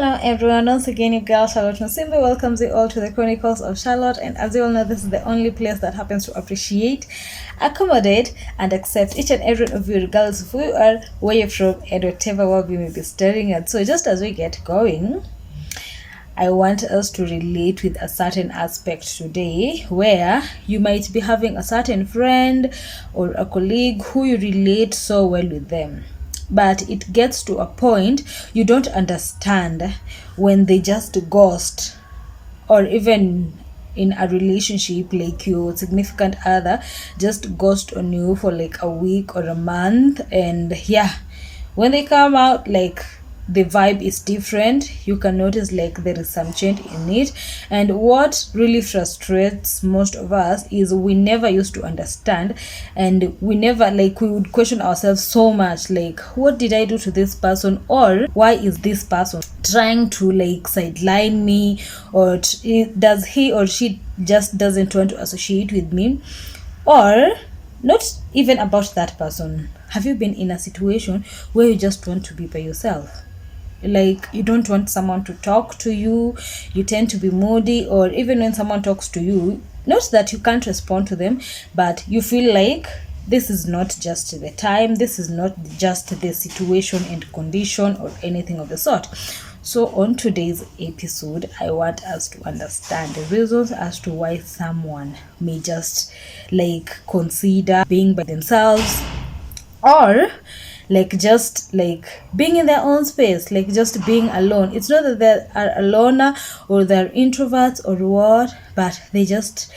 Hello everyone, once again your girl Charlotte Musimbi welcomes you all to the Chronicles of Charlotte, and as you all know, this is the only place that happens to appreciate, accommodate and accept each and every one of you regardless of who you are, where you're from and whatever world you may be staring at. So just as we get going, I want us to relate with a certain aspect today where you might be having a certain friend or a colleague who you relate so well with them. But it gets to a point you don't understand when they just ghost, or even in a relationship, like your significant other just ghost on you for like a week or a month, and when they come out, like the vibe is different. You can notice like there is some change in it, and what really frustrates most of us is we never used to understand, and we never, like, we would question ourselves so much, like, what did I do to this person, or why is this person trying to like sideline me, or does he or she just doesn't want to associate with me, or not even about that person. Have you been in a situation where you just want to be by yourself? Like, you don't want someone to talk to you, you tend to be moody, or even when someone talks to you, not that you can't respond to them, but you feel like this is not just the time, this is not just the situation and condition or anything of the sort. So on today's episode, I want us to understand the reasons as to why someone may just like consider being by themselves, or like just like being in their own space, like just being alone. It's not that they are a loner or they're introverts or what, but they just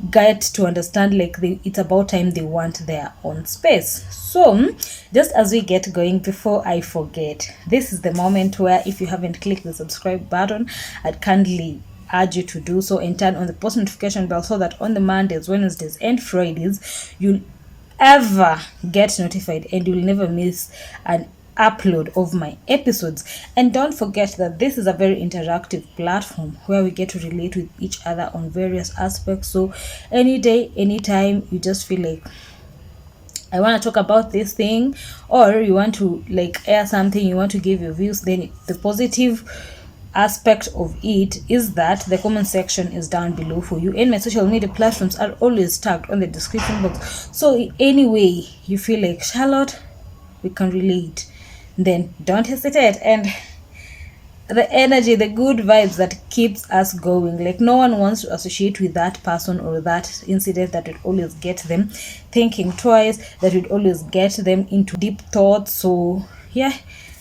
get to understand like it's about time they want their own space. So just as we get going, before I forget, this is the moment where if you haven't clicked the subscribe button, I'd kindly urge you to do so, and turn on the post notification bell so that on the Mondays, Wednesdays and Fridays you'll ever get notified and you'll never miss an upload of my episodes. And don't forget that this is a very interactive platform where we get to relate with each other on various aspects. So any day, anytime you just feel like I want to talk about this thing, or you want to like air something, you want to give your views, then the positive aspect of it is that the comment section is down below for you, and my social media platforms are always tagged on the description box. So anyway, you feel like, Charlotte, we can relate, then don't hesitate. And the energy, the good vibes that keeps us going, like no one wants to associate with that person or that incident that would always get them thinking twice, that would always get them into deep thoughts. So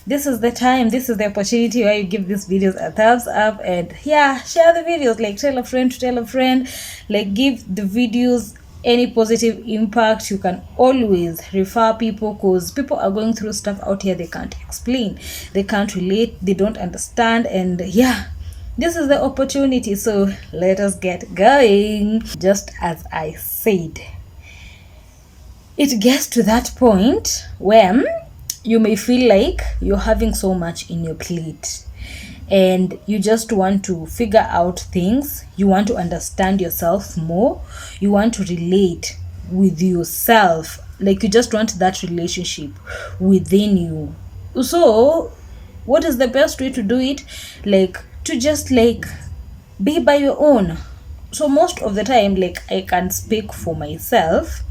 this is the time, this is the opportunity where you give these videos a thumbs up, and share the videos, like tell a friend to tell a friend, like give the videos any positive impact. You can always refer people, because people are going through stuff out here they can't explain, they can't relate, they don't understand, and this is the opportunity. So let us get going. Just as I said, it gets to that point where you may feel like you're having so much in your plate and you just want to figure out things. You want to understand yourself more. You want to relate with yourself. Like, you just want that relationship within you. So what is the best way to do it? Like, to just like be by your own. So most of the time, like, I can speak for myself.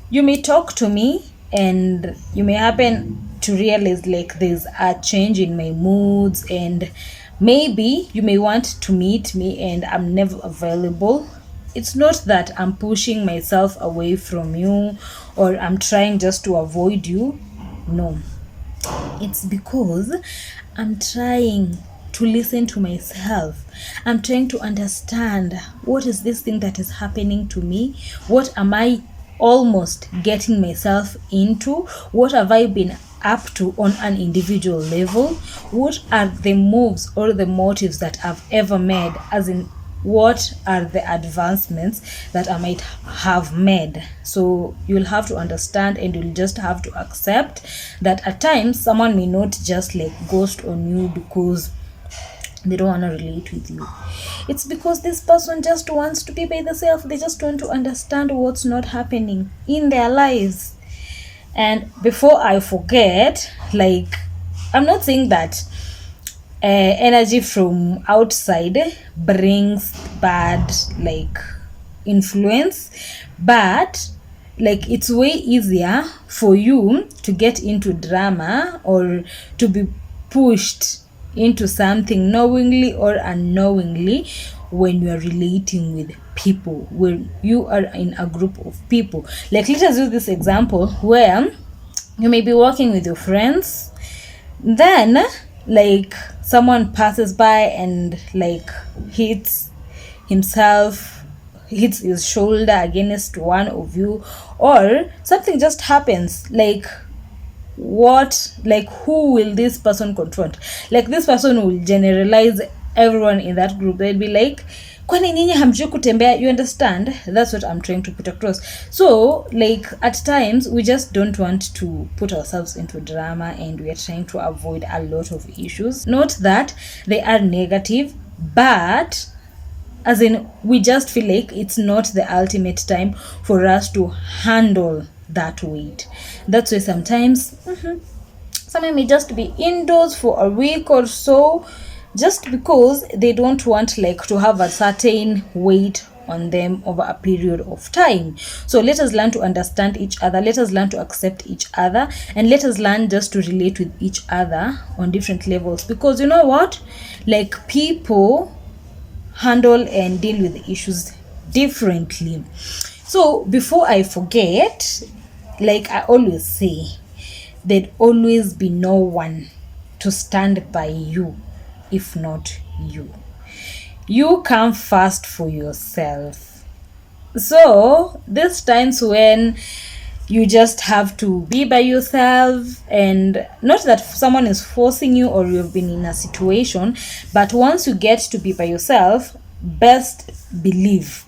You may talk to me and you may happen to realize like there's a change in my moods, and maybe you may want to meet me and I'm never available. It's not that I'm pushing myself away from you or I'm trying just to avoid you. No, it's because I'm trying to listen to myself. I'm trying to understand, what is this thing that is happening to me? What am I almost getting myself into? What have I been up to on an individual level? What are the moves or the motives that I've ever made, as in what are the advancements that I might have made? So you'll have to understand, and you'll just have to accept that at times someone may not just like ghost on you because they don't want to relate with you. It's because this person just wants to be by themselves. They just want to understand what's not happening in their lives. And before I forget, like, I'm not saying that energy from outside brings bad like influence, but like it's way easier for you to get into drama or to be pushed into something knowingly or unknowingly when you are relating with people, when you are in a group of people. Like, let us use this example where you may be working with your friends, then like someone passes by and like hits his shoulder against one of you, or something just happens. Like, who will this person confront? Like, this person will generalize everyone in that group. They'll be like, kwani nyinyi hamjui kutembea? You understand? That's what I'm trying to put across. So like at times we just don't want to put ourselves into drama, and we are trying to avoid a lot of issues. Not that they are negative, but as in we just feel like it's not the ultimate time for us to handle that weight. That's why sometimes someone may just be indoors for a week or so, just because they don't want like to have a certain weight on them over a period of time. So let us learn to understand each other, let us learn to accept each other, and let us learn just to relate with each other on different levels. Because you know what, like people handle and deal with issues differently. So before I forget, like I always say, there'd always be no one to stand by you if not you. You come first for yourself. So there's times when you just have to be by yourself, and not that someone is forcing you or you've been in a situation, but once you get to be by yourself, best believe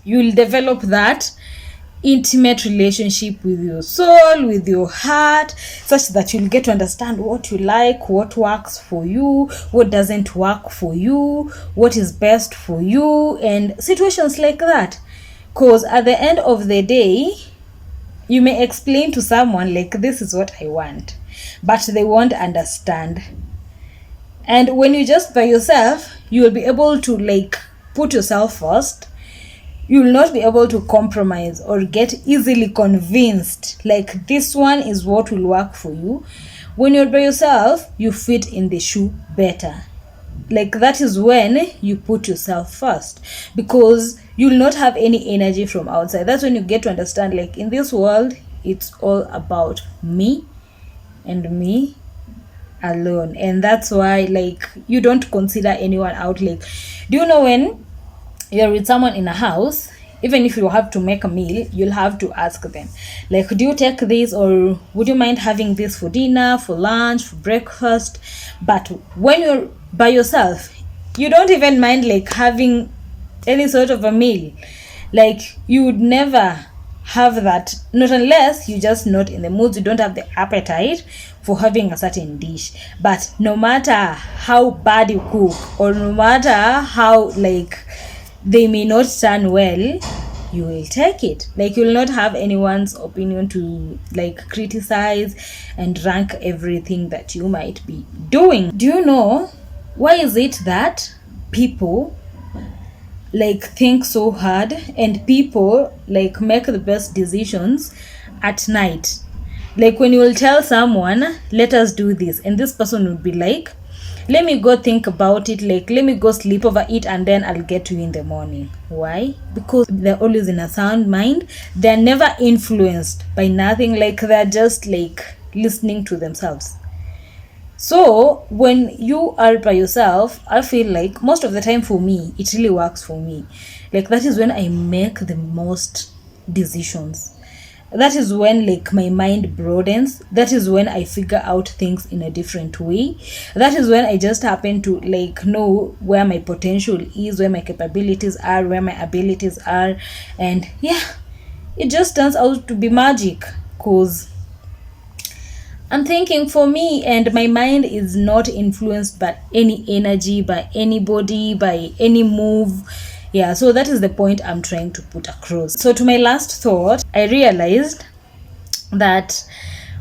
you'll develop that intimate relationship with your soul, with your heart, such that you'll get to understand what you like, what works for you, what doesn't work for you, what is best for you, and situations like that. Because at the end of the day, you may explain to someone like, this is what I want, but they won't understand. And when you're just by yourself, you will be able to like put yourself first. You will not be able to compromise or get easily convinced like this one is what will work for you. When you're by yourself, you fit in the shoe better. Like that is when you put yourself first, because you'll not have any energy from outside. That's when you get to understand like in this world, it's all about me and me alone. And that's why like you don't consider anyone out. Like, do you know when you're with someone in a house, even if you have to make a meal, you'll have to ask them like, do you take this, or would you mind having this for dinner, for lunch, for breakfast? But when you're by yourself, you don't even mind like having any sort of a meal. Like you would never have that, not unless you just not in the mood, you don't have the appetite for having a certain dish. But no matter how bad you cook, or no matter how like they may not turn well, you will take it. Like you will not have anyone's opinion to like criticize and rank everything that you might be doing. Do you know why is it that people like think so hard and people like make the best decisions at night? Like when you will tell someone, let us do this, and this person would be like, let me go think about it, like let me go sleep over it, and then I'll get to you in the morning. Why? Because they're always in a sound mind. They're never influenced by nothing. Like they're just like listening to themselves. So when you are by yourself, I feel like most of the time for me, it really works for me. Like that is when I make the most decisions. That is when like my mind broadens. That is when I figure out things in a different way. That is when I just happen to like know where my potential is, where my capabilities are, where my abilities are. And yeah, it just turns out to be magic, because I'm thinking for me, and my mind is not influenced by any energy, by anybody, by any move. Yeah, so that is the point I'm trying to put across. So to my last thought, I realized that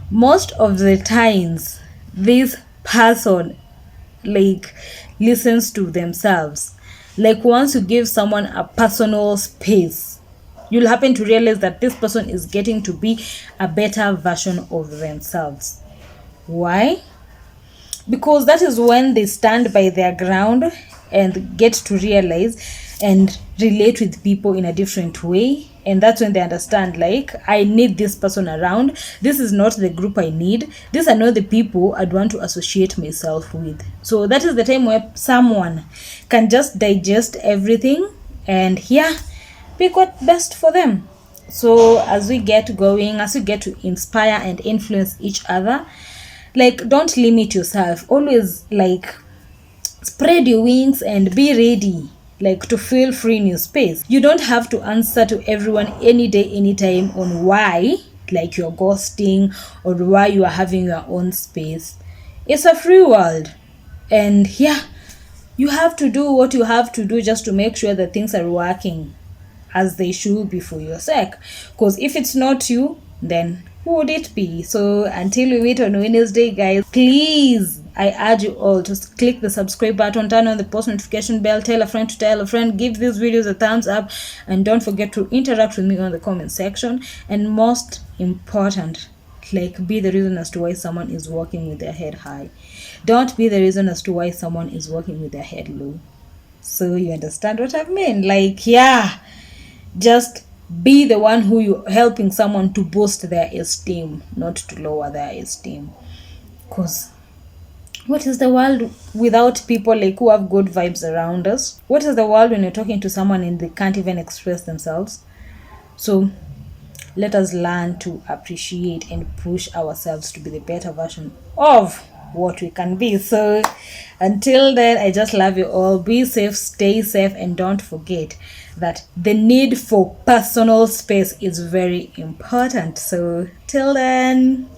most of the times this person like listens to themselves. Like once you give someone a personal space, you'll happen to realize that this person is getting to be a better version of themselves. Why? Because that is when they stand by their ground and get to realize and relate with people in a different way. And that's when they understand, like, I need this person around. This is not the group I need. These are not the people I'd want to associate myself with. So that is the time where someone can just digest everything and pick what's best for them. So as we get going, as we get to inspire and influence each other, like, don't limit yourself. Always, like, spread your wings and be ready, like, to feel free in your space. You don't have to answer to everyone any day, anytime on why, like, you're ghosting or why you are having your own space. It's a free world. And you have to do what you have to do just to make sure that things are working as they should be for your sake. Because if it's not you, then who would it be? So until we meet on Wednesday, guys, please, I urge you all to click the subscribe button, turn on the post notification bell, tell a friend to tell a friend, give these videos a thumbs up, and don't forget to interact with me on the comment section. And most important, like, be the reason as to why someone is walking with their head high. Don't be the reason as to why someone is walking with their head low. So you understand what I mean? Like, just be the one who you helping someone to boost their esteem, not to lower their esteem. Because what is the world without people, like, who have good vibes around us? What is the world when you're talking to someone and they can't even express themselves? So let us learn to appreciate and push ourselves to be the better version of what we can be. So until then, I just love you all. Be safe, stay safe, and don't forget that the need for personal space is very important. So till then,